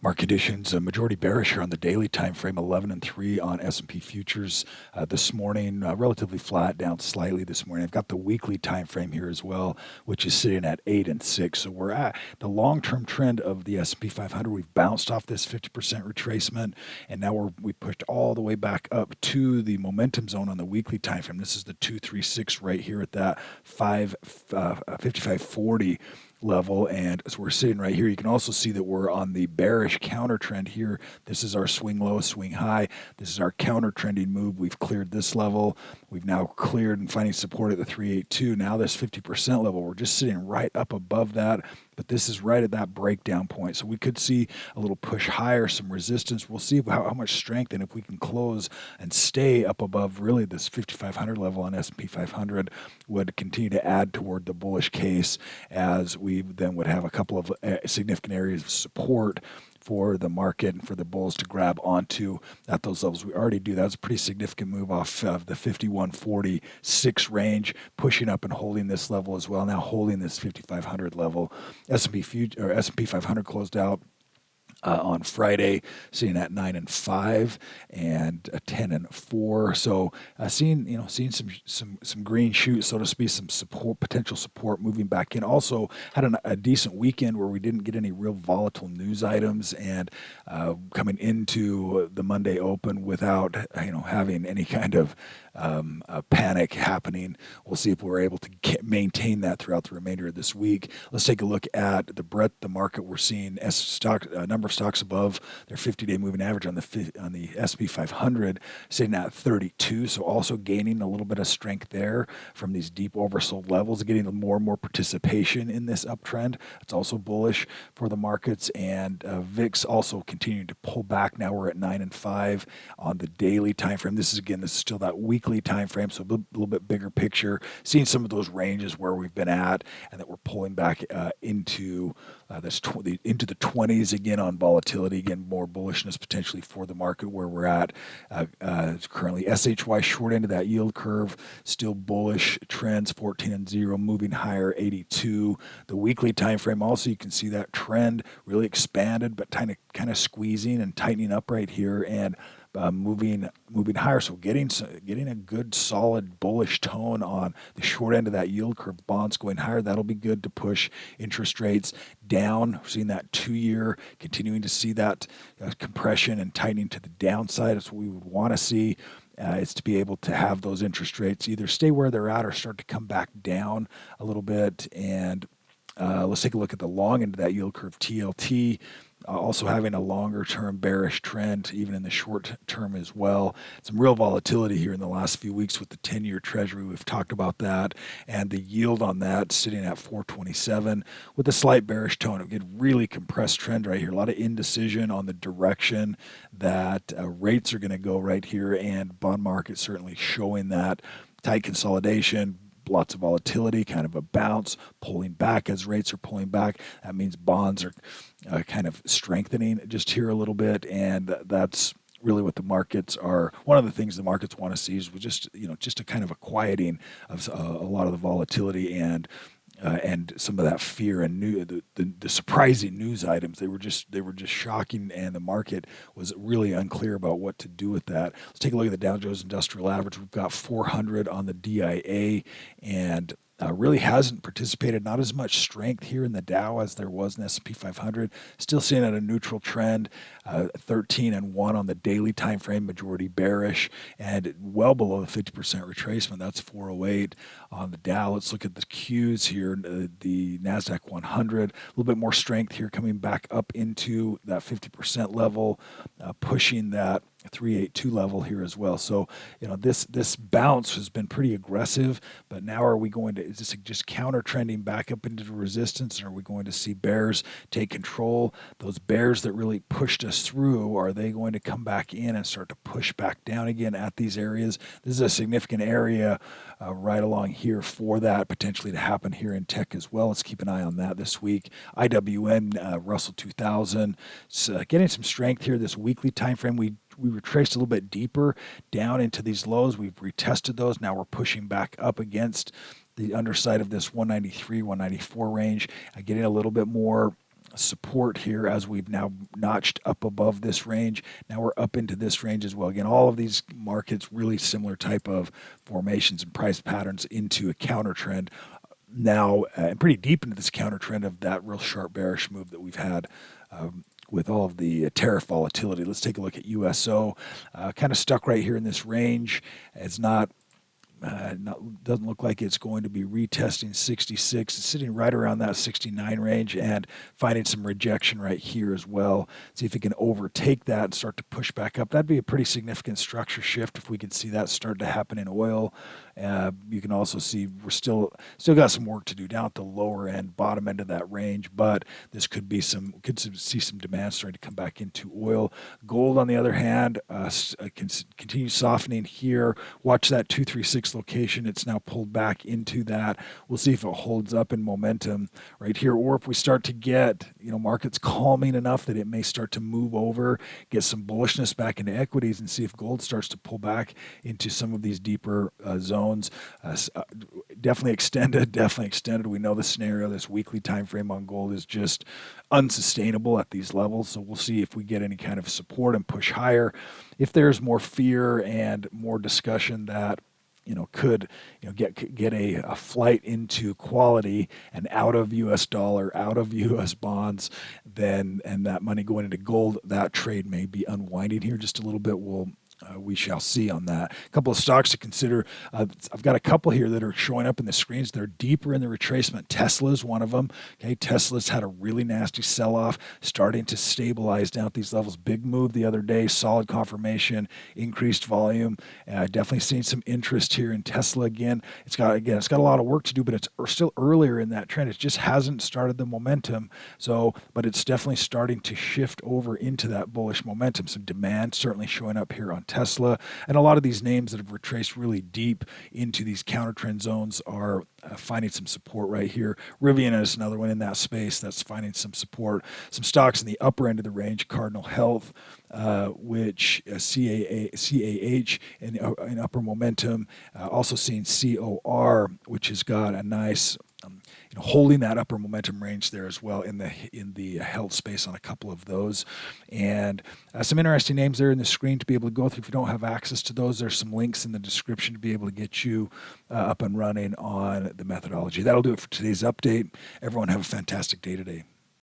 Market conditions, majority bearish here on the daily time frame, 11 and 3 on S&P futures this morning, relatively flat, down slightly this morning. I've got the weekly time frame here as well, which is sitting at 8 and 6. So we're at the long-term trend of the S&P 500. We've bounced off this 50% retracement, and now we pushed all the way back up to the momentum zone on the weekly time frame. This is the 236 right here at that 5540 level, and as we're sitting right here, you can also see that we're on the bearish counter trend here. This is our swing low, swing high. This is our counter trending move. We've cleared this level. We've now cleared and finding support at the 382. Now this 50% level, we're just sitting right up above that, but this is right at that breakdown point. So we could see a little push higher, some resistance. We'll see how much strength, and if we can close and stay up above really this 5,500 level on S&P 500 would continue to add toward the bullish case, as we then would have a couple of significant areas of support for the market and for the bulls to grab onto at those levels. We already do. That was a pretty significant move off of the 5146 range, pushing up and holding this level as well. Now holding this 5500 level. S&P 500 closed out on Friday, sitting at 9 and 5 and 10 and 4. So seeing some green shoots, so to speak, some support, potential support moving back in. Also had a decent weekend where we didn't get any real volatile news items, and coming into the Monday open without having any kind of panic happening. We'll see if we're able to maintain that throughout the remainder of this week. Let's take a look at the breadth of the market. We're seeing number of stocks above their 50-day moving average on the S&P 500 sitting at 32. So also gaining a little bit of strength there from these deep oversold levels, getting more and more participation in this uptrend. It's also bullish for the markets, and VIX also continuing to pull back. Now we're at 9 and 5 on the daily time frame. This is still that weekly time frame, so a little bit bigger picture. Seeing some of those ranges where we've been at, and that we're pulling back into into the 20s again on volatility. Again, more bullishness potentially for the market where we're at currently. SHY short end of that yield curve, still bullish trends, 14 and 0, moving higher, 82. The weekly time frame also, you can see that trend really expanded, but kind of squeezing and tightening up right here, and moving higher. So getting a good solid bullish tone on the short end of that yield curve. Bonds going higher, that'll be good to push interest rates down. We're seeing that 2-year continuing to see that compression and tightening to the downside. That's what we would want to see. Is to be able to have those interest rates either stay where they're at or start to come back down a little bit. And let's take a look at the long end of that yield curve, TLT. Also having a longer-term bearish trend, even in the short term as well. Some real volatility here in the last few weeks with the 10-year Treasury. We've talked about that, and the yield on that sitting at 427 with a slight bearish tone. Again, really compressed trend right here. A lot of indecision on the direction that rates are going to go right here, and bond market certainly showing that. Tight consolidation, lots of volatility, kind of a bounce, pulling back as rates are pulling back. That means bonds are kind of strengthening just here a little bit, and that's really what the markets are. One of the things the markets want to see is just a kind of a quieting of a lot of the volatility and some of that fear and the surprising news items. They were just shocking, and the market was really unclear about what to do with that. Let's take a look at the Dow Jones Industrial Average. We've got 400 on the DIA, and really hasn't participated. Not as much strength here in the Dow as there was in the S&P 500. Still seeing at a neutral trend, 13 and 1 on the daily time frame, majority bearish, and well below the 50% retracement. That's 408 on the Dow. Let's look at the Qs here. The Nasdaq 100, a little bit more strength here, coming back up into that 50% level, pushing that 382 level here as well. So, this bounce has been pretty aggressive, but now is this just counter trending back up into the resistance, and are we going to see bears take control? Those bears that really pushed us through, are they going to come back in and start to push back down again at these areas? This is a significant area right along here for that potentially to happen here in tech as well. Let's keep an eye on that this week. IWM, Russell 2000, getting some strength here this weekly time frame. We retraced a little bit deeper down into these lows. We've retested those. Now we're pushing back up against the underside of this 193, 194 range, getting a little bit more support here as we've now notched up above this range. Now we're up into this range as well. Again, all of these markets really similar type of formations and price patterns into a counter trend now, and pretty deep into this counter trend of that real sharp bearish move that we've had with all of the tariff volatility. Let's take a look at USO. Kind of stuck right here in this range. It's doesn't look like it's going to be retesting 66. It's sitting right around that 69 range and finding some rejection right here as well. See if it can overtake that and start to push back up. That'd be a pretty significant structure shift if we could see that start to happen in oil. You can also see we're still got some work to do down at the lower end, bottom end of that range, but this could see some demand starting to come back into oil. Gold, on the other hand, can continue softening here. Watch that 236 location. It's now pulled back into that. We'll see if it holds up in momentum right here, or if we start to get markets calming enough that it may start to move over, get some bullishness back into equities, and see if gold starts to pull back into some of these deeper zones. Definitely extended. We know the scenario. This weekly time frame on gold is just unsustainable at these levels. So we'll see if we get any kind of support and push higher. If there's more fear and more discussion that could get a flight into quality and out of U.S. dollar, out of U.S. bonds, and that money going into gold, that trade may be unwinding here just a little bit. We shall see on that. A couple of stocks to consider. I've got a couple here that are showing up in the screens. They're deeper in the retracement. Tesla's one of them. Okay, Tesla's had a really nasty sell-off, starting to stabilize down at these levels. Big move the other day, solid confirmation, increased volume. Definitely seeing some interest here in Tesla again. It's got a lot of work to do, but it's still earlier in that trend. It just hasn't started the momentum. But it's definitely starting to shift over into that bullish momentum. Some demand certainly showing up here on Tesla, and a lot of these names that have retraced really deep into these counter trend zones are finding some support right here. Rivian is another one in that space that's finding some support. Some stocks in the upper end of the range, Cardinal Health, which CAH in upper momentum, also seeing COR, which has got a nice holding that upper momentum range there as well in the health space on a couple of those. And some interesting names there in the screen to be able to go through. If you don't have access to those, there's some links in the description to be able to get you up and running on the methodology. That'll do it for today's update. Everyone have a fantastic day today.